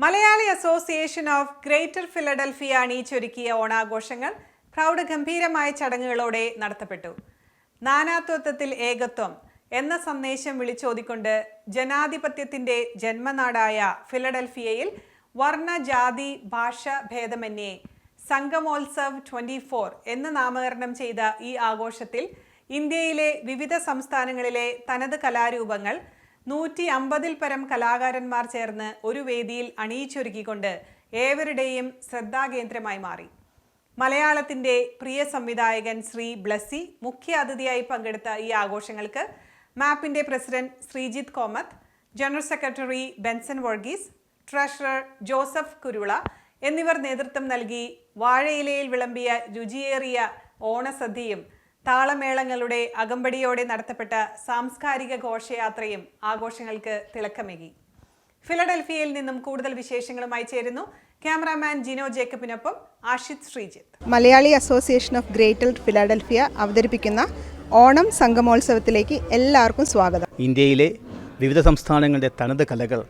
Malayali association of greater Philadelphia അണിയിച്ചൊരുക്കിയ ഓണാഘോഷങ്ങൾ പ്രൗഢഗംഭീരമായ ചടങ്ങുകളോടെ നടത്തപ്പെട്ടു. നാനാത്വത്തിൽ ഏകത്വം എന്ന സന്ദേശം വിളിച്ചോതിക്കൊണ്ട് ജനാധിപത്യത്തിന്റെ ജന്മനാടായ ഫിലഡൽഫിയയിൽ വർണ്ണ ജാതി ഭാഷ ഭേദമന്യേ സംഗമോത്സവ് 24 എന്ന് നാമകരണം ചെയ്ത ഈ ആഘോഷത്തിൽ ഇന്ത്യയിലെ വിവിധ സംസ്ഥാനങ്ങളിലെ തനത് കലാരൂപങ്ങൾ 150-ൽ പരം കലാകാരന്മാർ ചേർന്ന് ഒരു വേദിയിൽ അണിയിച്ചൊരുക്കിക്കൊണ്ട് ഏവരുടെയും ശ്രദ്ധാകേന്ദ്രമായി മാറി. മലയാളത്തിൻ്റെ പ്രിയ സംവിധായകൻ ശ്രീ ബ്ലസ്സി മുഖ്യ അതിഥിയായി പങ്കെടുത്ത ഈ ആഘോഷങ്ങൾക്ക് മാപ്പിൻ്റെ president Sreejith Komath, general secretary Benson Varghese, treasurer Joseph Kurula എന്നിവർ നേതൃത്വം നൽകി വാഴയിലയിൽ വിളമ്പിയ രുചിയേറിയ ഓണസദ്യയും താളമേളങ്ങളുടെ അകമ്പടിയോടെ നടത്തപ്പെട്ട സാംസ്കാരിക ഘോഷയാത്രയും ആഘോഷങ്ങൾക്ക് തിളക്കമേകി. ഫിലഡൽഫിയയിൽ നിന്നും കൂടുതൽ വിശേഷങ്ങളുമായി ചേരുന്നു ക്യാമറാമാൻ ജിനോ ജേക്കബിനൊപ്പം Ashith Sreejith. Malayali association of greater Philadelphia അവതരിപ്പിക്കുന്ന ഓണം സംഗമോത്സവത്തിലേക്ക് എല്ലാവർക്കും സ്വാഗതം. ഇന്ത്യയിലെ വിവിധ സംസ്ഥാനങ്ങളുടെ തനത് കലകൾ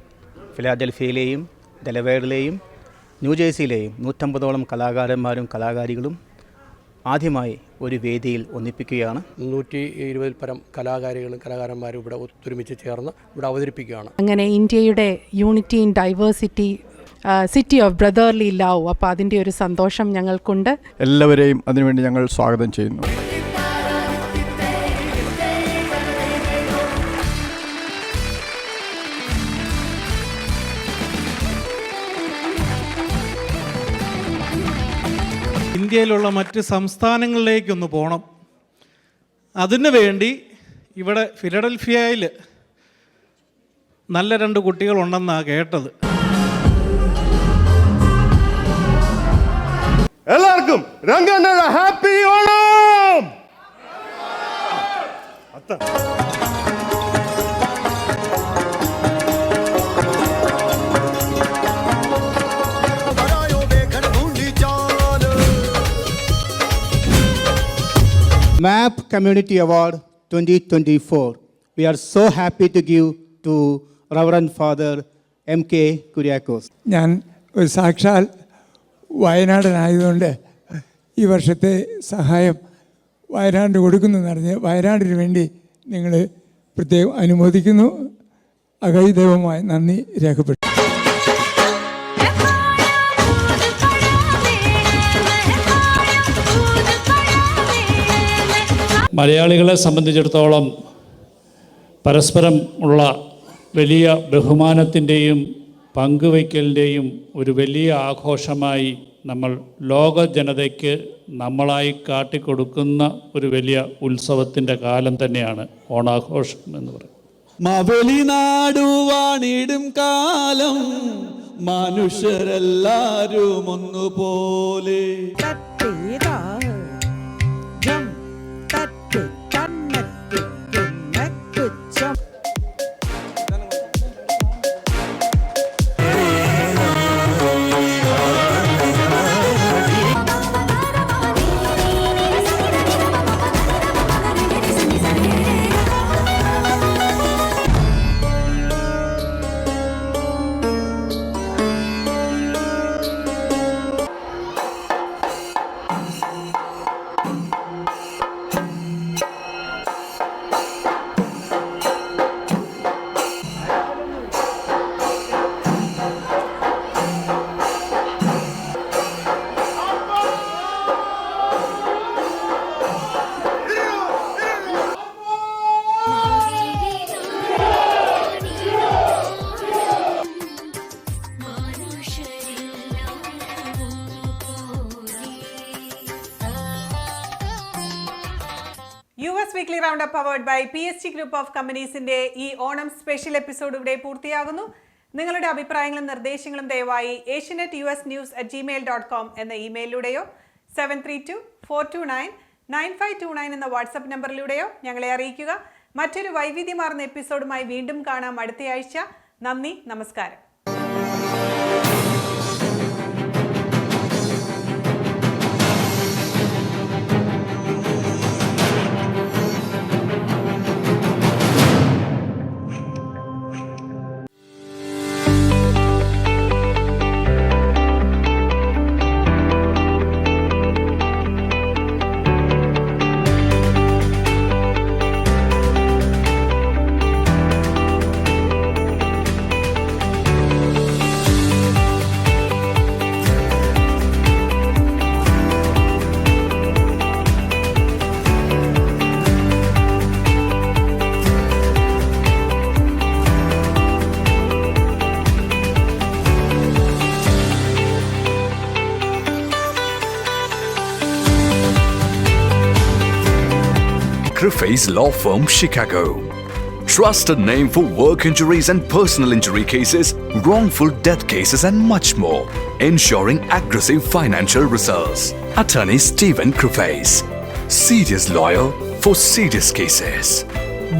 ഫിലാഡൽഫിയയിലെയും ഡെലവെയറിലെയും ന്യൂജേഴ്സിയിലെയും 150ഓളം കലാകാരന്മാരും കലാകാരികളും ആദ്യമായി ഒരു വേദിയിൽ ഒന്നിപ്പിക്കുകയാണ്. 120-ൽ പരം കലാകാരികളും കലാകാരന്മാരും ഇവിടെ ഒത്തൊരുമിച്ച് ചേർന്ന് ഇവിടെ അവതരിപ്പിക്കുകയാണ്. അങ്ങനെ ഇന്ത്യയുടെ unity in diversity, city of brotherly love, അപ്പോൾ അതിൻ്റെ ഒരു സന്തോഷം ഞങ്ങൾക്കുണ്ട്. എല്ലാവരെയും അതിനുവേണ്ടി ഞങ്ങൾ സ്വാഗതം ചെയ്യുന്നു. ഇന്ത്യയിലുള്ള മറ്റ് സംസ്ഥാനങ്ങളിലേക്കൊന്ന് പോകണം. അതിനു വേണ്ടി ഇവിടെ ഫിലഡൽഫിയയിൽ നല്ല 2 കുട്ടികളുണ്ടെന്നാണ് കേട്ടത്. എല്ലാവർക്കും രംഗണ്ണയുടെ happy Onam. MAP Community Award 2024. We are so happy to give to Reverend Father M.K. Kuriakos. ഞാൻ ഒരു സാക്ഷാൽ വയനാടനായതുകൊണ്ട് ഈ വർഷത്തെ സഹായം വയനാടിന് കൊടുക്കുന്നു പറഞ്ഞ് വയനാടിന് വേണ്ടി നിങ്ങൾ പ്രത്യേകം അനുമോദിക്കുന്നു. അകൈദൈവമായി നന്ദി രേഖപ്പെടുത്തുന്നു. മലയാളികളെ സംബന്ധിച്ചിടത്തോളം പരസ്പരം ഉള്ള വലിയ ബഹുമാനത്തിൻ്റെയും പങ്കുവയ്ക്കലിൻ്റെയും ഒരു വലിയ ആഘോഷമായി നമ്മൾ ലോക ജനതയ്ക്ക് നമ്മളായി കാട്ടിക്കൊടുക്കുന്ന ഒരു വലിയ ഉത്സവത്തിൻ്റെ കാലം തന്നെയാണ് ഓണാഘോഷം എന്ന് പറയുന്നത്. മവലി നാടുവാണിടും കാലം മനുഷ്യരെല്ലാരും ഒന്നുപോലെ. Weekly round up powered by PSG group of കമ്പനീസിന്റെ ഈ ഓണം സ്പെഷ്യൽ എപ്പിസോഡ് ഇവിടെ പൂർത്തിയാകുന്നു. നിങ്ങളുടെ അഭിപ്രായങ്ങളും നിർദ്ദേശങ്ങളും ദയവായി asianetUSnews@gmail.com എന്ന ഇമെയിലിലൂടെയോ 7324299529 എന്ന വാട്സപ്പ് നമ്പറിലൂടെയോ ഞങ്ങളെ അറിയിക്കുക. മറ്റൊരു വൈവിധ്യമാർന്ന എപ്പിസോഡുമായി വീണ്ടും കാണാം അടുത്തയാഴ്ച. നന്ദി, നമസ്കാരം. Criffe's Law Firm, Chicago. Trusted name for work injuries and personal injury cases, wrongful death cases and much more. Ensuring aggressive financial results. Attorney Stephen Criffes. Serious lawyer for serious cases.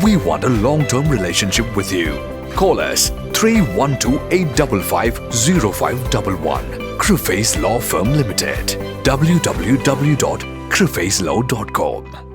We want a long-term relationship with you. Call us 312-855-0511. Criffes Law Firm Limited. www.criffeslaw.com.